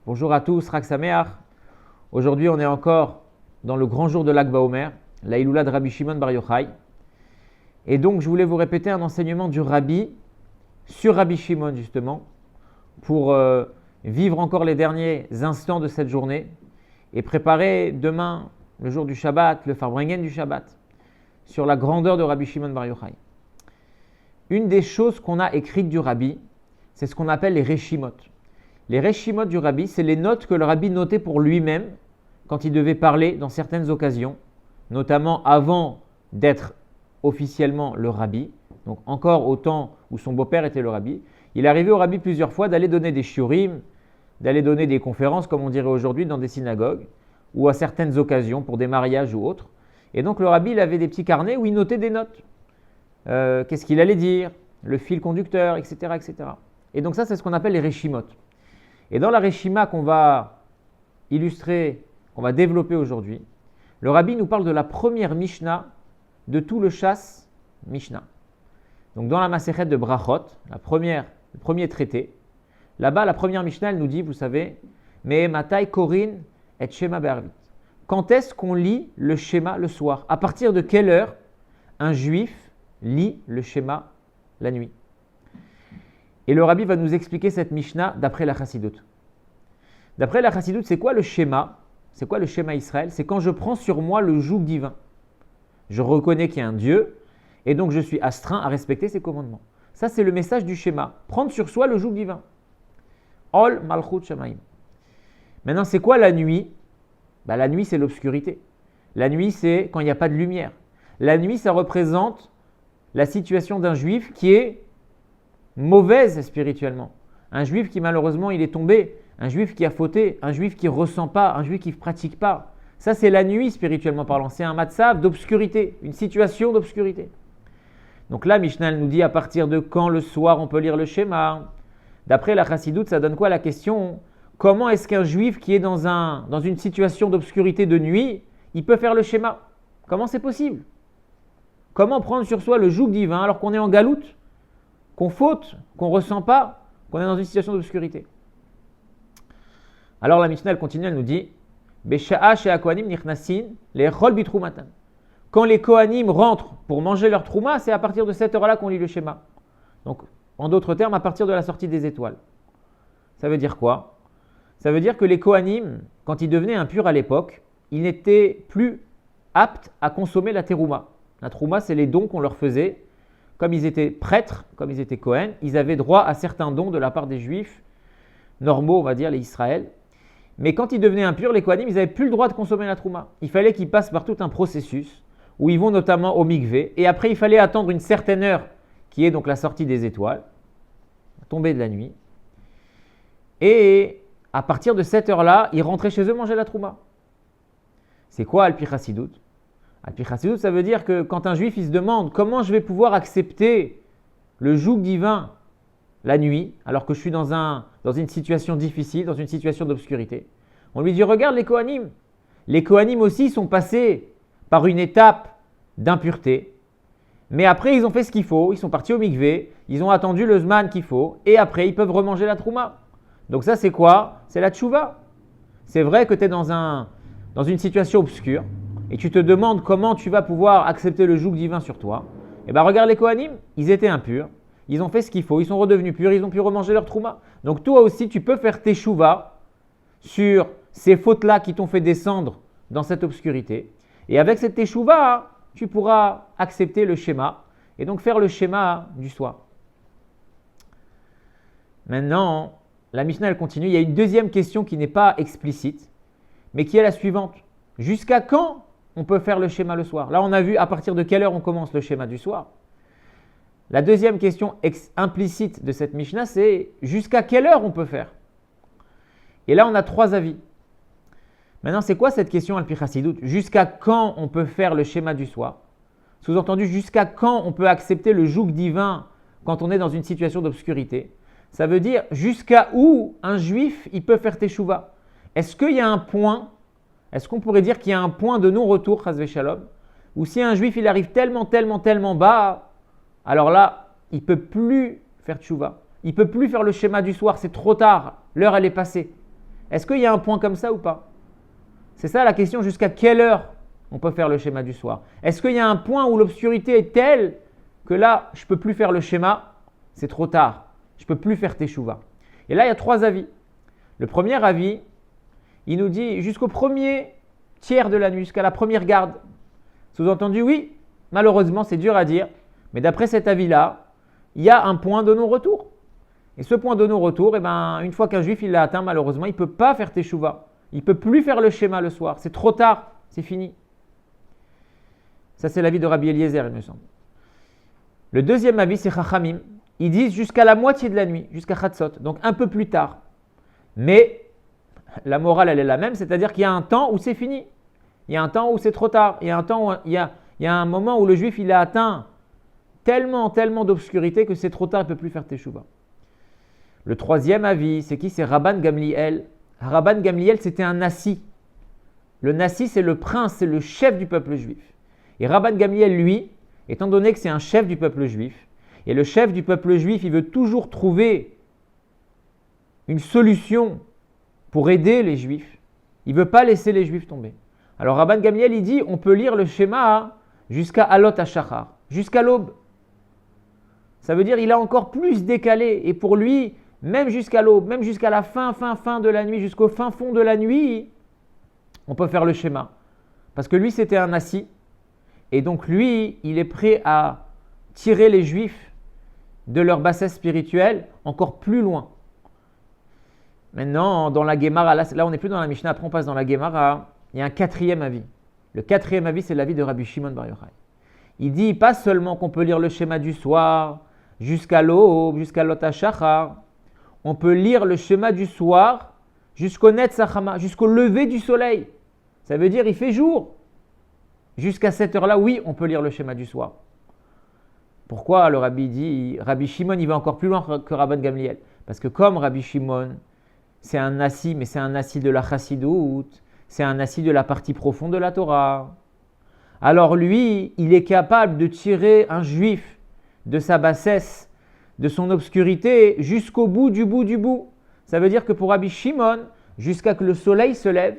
Bonjour à tous, Chag Sameach. Aujourd'hui, on est encore dans le grand jour de Lag Baomer, la Iloula de Rabbi Shimon Bar Yochai. Et donc, je voulais vous répéter un enseignement du Rabbi sur Rabbi Shimon, justement, pour vivre encore les derniers instants de cette journée et préparer demain, le jour du Shabbat, le Farbrengen du Shabbat, sur la grandeur de Rabbi Shimon Bar Yochai. Une des choses qu'on a écrites du Rabbi, c'est ce qu'on appelle les Reshimot. Les Reshimot du Rabbi, c'est les notes que le Rabbi notait pour lui-même quand il devait parler dans certaines occasions, notamment avant d'être officiellement le Rabbi, donc encore au temps où son beau-père était le Rabbi. Il est arrivé au Rabbi plusieurs fois d'aller donner des shiurim, d'aller donner des conférences, comme on dirait aujourd'hui, dans des synagogues, ou à certaines occasions, pour des mariages ou autres. Et donc le Rabbi, il avait des petits carnets où il notait des notes. Qu'est-ce qu'il allait dire, le fil conducteur, etc., etc. Et donc ça, c'est ce qu'on appelle les Reshimot. Et dans la Reshima qu'on va illustrer, qu'on va développer aujourd'hui, le Rabbi nous parle de la première Mishnah de tout le Shas Mishnah. Donc dans la Masechet de Brachot, le premier traité, là-bas, la première Mishnah, elle nous dit, vous savez, Mais Matai Korin et Shema Be'arvit. Quand est-ce qu'on lit le Shema le soir? À partir de quelle heure un juif lit le Shema la nuit? Et le Rabbi va nous expliquer cette Mishnah d'après la Chassidoute. D'après la Chassidoute, c'est quoi le Shema? C'est quoi le Shema Israël? C'est quand je prends sur moi le joug divin. Je reconnais qu'il y a un Dieu et donc je suis astreint à respecter ses commandements. Ça, c'est le message du Shema. Prendre sur soi le joug divin. Ol Malchut Shamaim. Maintenant, c'est quoi la nuit? La nuit, c'est l'obscurité. La nuit, c'est quand il n'y a pas de lumière. La nuit, ça représente la situation d'un juif qui est mauvaise spirituellement. Un juif qui malheureusement il est tombé, un juif qui a fauté, un juif qui ne ressent pas, un juif qui ne pratique pas. Ça c'est la nuit spirituellement parlant, c'est un matzav d'obscurité, une situation d'obscurité. Donc là Mishnah nous dit à partir de quand le soir on peut lire le Shema. D'après la Chassidoute, ça donne quoi la question? Comment est-ce qu'un juif qui est dans une situation d'obscurité de nuit, il peut faire le Shema? Comment c'est possible? Comment prendre sur soi le joug divin alors qu'on est en galoute, qu'on faute, qu'on ne ressent pas, qu'on est dans une situation d'obscurité? Alors la Mishnah elle continue, elle nous dit quand les Kohanim rentrent pour manger leur trouma, c'est à partir de cette heure-là qu'on lit le Shema. Donc, en d'autres termes, à partir de la sortie des étoiles. Ça veut dire quoi? Ça veut dire que les Kohanim, quand ils devenaient impurs à l'époque, ils n'étaient plus aptes à consommer la terouma. La trouma, c'est les dons qu'on leur faisait. Comme ils étaient prêtres, comme ils étaient Kohen, ils avaient droit à certains dons de la part des Juifs normaux, on va dire, les Israël. Mais quand ils devenaient impurs, les Kohanim, ils n'avaient plus le droit de consommer la trouma. Il fallait qu'ils passent par tout un processus où ils vont notamment au mikvé. Et après, il fallait attendre une certaine heure, qui est donc la sortie des étoiles, la tombée de la nuit. Et à partir de cette heure-là, ils rentraient chez eux manger la trouma. C'est quoi Al-Pi Chassidut? Al-Pi Chassidut, ça veut dire que quand un juif il se demande comment je vais pouvoir accepter le joug divin la nuit, alors que je suis dans une situation difficile, dans une situation d'obscurité, on lui dit regarde les Kohanim. Les Kohanim aussi sont passés par une étape d'impureté, mais après ils ont fait ce qu'il faut, ils sont partis au mikvé, ils ont attendu le zman qu'il faut, et après ils peuvent remanger la trouma. Donc ça c'est quoi? C'est la tchouva. C'est vrai que tu es dans une situation obscure, et tu te demandes comment tu vas pouvoir accepter le joug divin sur toi. Et bien regarde les Kohanim, ils étaient impurs, ils ont fait ce qu'il faut, ils sont redevenus purs, ils ont pu remanger leur trouma. Donc toi aussi tu peux faire teshuva sur ces fautes-là qui t'ont fait descendre dans cette obscurité. Et avec cette teshuva, tu pourras accepter le schéma et donc faire le schéma du soir. Maintenant, la Mishnah elle continue, il y a une deuxième question qui n'est pas explicite, mais qui est la suivante. Jusqu'à quand on peut faire le schéma le soir? Là, on a vu à partir de quelle heure on commence le schéma du soir. La deuxième question implicite de cette Mishnah, c'est jusqu'à quelle heure on peut faire? Et là, on a trois avis. Maintenant, c'est quoi cette question Al-Pi Chassidut? Jusqu'à quand on peut faire le schéma du soir? Sous-entendu, jusqu'à quand on peut accepter le joug divin quand on est dans une situation d'obscurité? Ça veut dire jusqu'à où un juif il peut faire teshuva. Est-ce qu'il y a un point? Est-ce qu'on pourrait dire qu'il y a un point de non-retour, chas v'shalom, où si un juif il arrive tellement bas, alors là, il ne peut plus faire tchouva. Il ne peut plus faire le schéma du soir, c'est trop tard, l'heure elle est passée. Est-ce qu'il y a un point comme ça ou pas? C'est ça la question, jusqu'à quelle heure on peut faire le schéma du soir? Est-ce qu'il y a un point où l'obscurité est telle que là, je ne peux plus faire le schéma, c'est trop tard, je ne peux plus faire teshuva? Et là, il y a 3 avis. Le premier avis, il nous dit jusqu'au premier tiers de la nuit, jusqu'à la première garde. Sous-entendu, oui, malheureusement, c'est dur à dire, mais d'après cet avis-là, il y a un point de non-retour. Et ce point de non-retour, une fois qu'un juif il l'a atteint, malheureusement, il ne peut pas faire teshuva. Il ne peut plus faire le schéma le soir. C'est trop tard, c'est fini. Ça, c'est l'avis de Rabbi Eliezer, il me semble. Le deuxième avis, c'est Chachamim. Ils disent jusqu'à la moitié de la nuit, jusqu'à Chatzot, donc un peu plus tard. Mais la morale, elle est la même, c'est-à-dire qu'il y a un temps où c'est fini. Il y a un temps où c'est trop tard. Il y a un temps où il y a un moment où le juif il a atteint tellement d'obscurité que c'est trop tard, il ne peut plus faire teshuva. Le troisième avis, c'est qui? C'est Rabban Gamliel. Rabban Gamliel, c'était un nassi. Le nassi, c'est le prince, c'est le chef du peuple juif. Et Rabban Gamliel, lui, étant donné que c'est un chef du peuple juif, et le chef du peuple juif, il veut toujours trouver une solution pour aider les juifs. Il ne veut pas laisser les juifs tomber. Alors Rabban Gamliel, il dit, on peut lire le schéma jusqu'à Alot HaShachar, jusqu'à l'aube. Ça veut dire qu'il a encore plus décalé. Et pour lui, même jusqu'à l'aube, même jusqu'à la fin de la nuit, jusqu'au fin fond de la nuit, on peut faire le schéma. Parce que lui, c'était un nassi. Et donc lui, il est prêt à tirer les juifs de leur bassesse spirituelle encore plus loin. Maintenant, dans la Gemara, là on n'est plus dans la Mishnah, après on passe dans la Gemara, il y a un 4e avis. Le 4e avis, c'est l'avis de Rabbi Shimon Bar Yochai. Il dit pas seulement qu'on peut lire le schéma du soir jusqu'à l'aube, jusqu'à Lot HaShachar, on peut lire le schéma du soir jusqu'au Netz Hachama, jusqu'au lever du soleil. Ça veut dire il fait jour. Jusqu'à cette heure-là, oui, on peut lire le schéma du soir. Pourquoi le Rabbi dit, Rabbi Shimon, il va encore plus loin que Rabban Gamliel? Parce que comme Rabbi Shimon, c'est un nassi, mais c'est un nassi de la chassidout, c'est un nassi de la partie profonde de la Torah. Alors lui, il est capable de tirer un juif de sa bassesse, de son obscurité, jusqu'au bout du bout du bout. Ça veut dire que pour Rabbi Shimon, jusqu'à que le soleil se lève,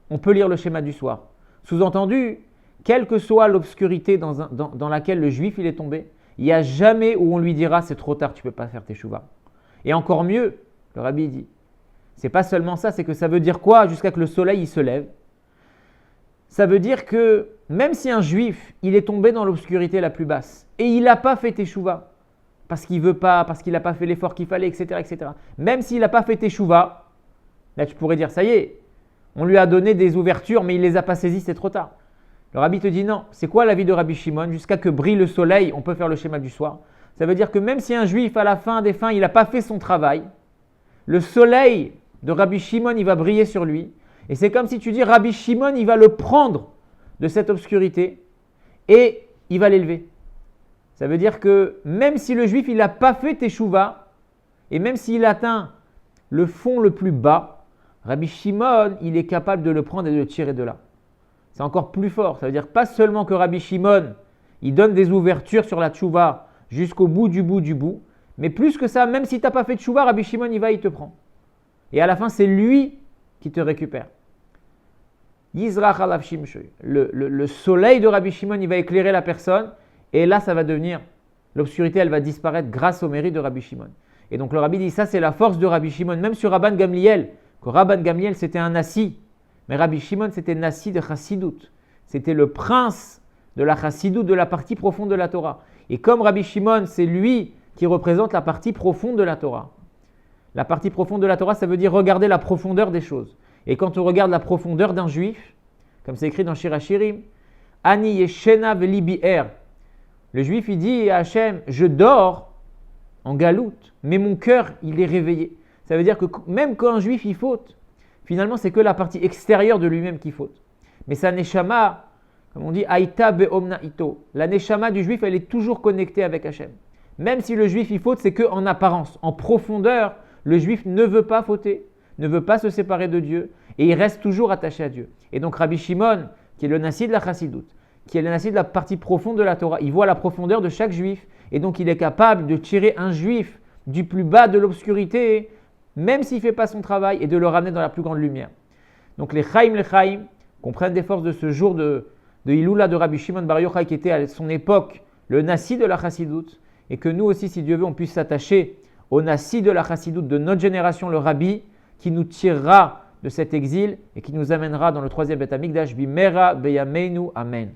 on peut lire le schéma du soir. Sous-entendu, quelle que soit l'obscurité dans laquelle le juif il est tombé, il n'y a jamais où on lui dira c'est trop tard, tu ne peux pas faire teshuva. Et encore mieux, le Rabbi dit, c'est pas seulement ça, c'est que ça veut dire quoi jusqu'à que le soleil il se lève? Ça veut dire que même si un juif il est tombé dans l'obscurité la plus basse et il n'a pas fait teshuva, parce qu'il veut pas, parce qu'il n'a pas fait l'effort qu'il fallait, etc. Même s'il n'a pas fait teshuva, là tu pourrais dire ça y est, on lui a donné des ouvertures mais il ne les a pas saisies, c'est trop tard. Le Rabbi te dit non, c'est quoi l'avis de Rabbi Shimon? Jusqu'à que brille le soleil, on peut faire le schéma du soir. Ça veut dire que même si un juif à la fin des fins, il n'a pas fait son travail, le soleil de Rabbi Shimon, il va briller sur lui. Et c'est comme si tu dis Rabbi Shimon, il va le prendre de cette obscurité et il va l'élever. Ça veut dire que même si le juif, il n'a pas fait teshuva, et même s'il atteint le fond le plus bas, Rabbi Shimon, il est capable de le prendre et de le tirer de là. C'est encore plus fort. Ça veut dire pas seulement que Rabbi Shimon, il donne des ouvertures sur la tchouva jusqu'au bout du bout, mais plus que ça, même si tu n'as pas fait tchouva, Rabbi Shimon, il te prend. Et à la fin, c'est lui qui te récupère. Yizrach alav shimshoy. Le soleil de Rabbi Shimon, il va éclairer la personne, et là, ça va devenir, l'obscurité, elle va disparaître grâce au mérite de Rabbi Shimon. Et donc le Rabbi dit, ça c'est la force de Rabbi Shimon, même sur Rabban Gamliel, que Rabban Gamliel c'était un nassi, mais Rabbi Shimon c'était nassi de chassidout. C'était le prince de la chassidout, de la partie profonde de la Torah. Et comme Rabbi Shimon, c'est lui qui représente la partie profonde de la Torah. La partie profonde de la Torah, ça veut dire regarder la profondeur des choses. Et quand on regarde la profondeur d'un juif, comme c'est écrit dans Shir HaShirim, Ani yeshena veli bi'er. Le juif, il dit à Hachem, je dors en galoute, mais mon cœur, il est réveillé. Ça veut dire que même quand un juif, il faute, finalement, c'est que la partie extérieure de lui-même qui faute. Mais sa neshama, comme on dit, Aïta be'omna ito. La neshama du juif, elle est toujours connectée avec Hachem. Même si le juif, il faute, c'est qu'en apparence. En profondeur, le juif ne veut pas fauter, ne veut pas se séparer de Dieu, et il reste toujours attaché à Dieu. Et donc Rabbi Shimon, qui est le nassi de la chassidoute, qui est le nassi de la partie profonde de la Torah, il voit la profondeur de chaque juif, et donc il est capable de tirer un juif du plus bas de l'obscurité même s'il ne fait pas son travail, et de le ramener dans la plus grande lumière. Donc les Chaim, qu'on prenne des forces de ce jour de Iloula de Rabbi Shimon Bar Yochai, qui était à son époque le Nassi de la Chassidoute, et que nous aussi, si Dieu veut, on puisse s'attacher au Nassi de la Chassidoute de notre génération, le Rabbi, qui nous tirera de cet exil et qui nous amènera dans le troisième Beth Amikdash, Bimera Beyameinu, Amen.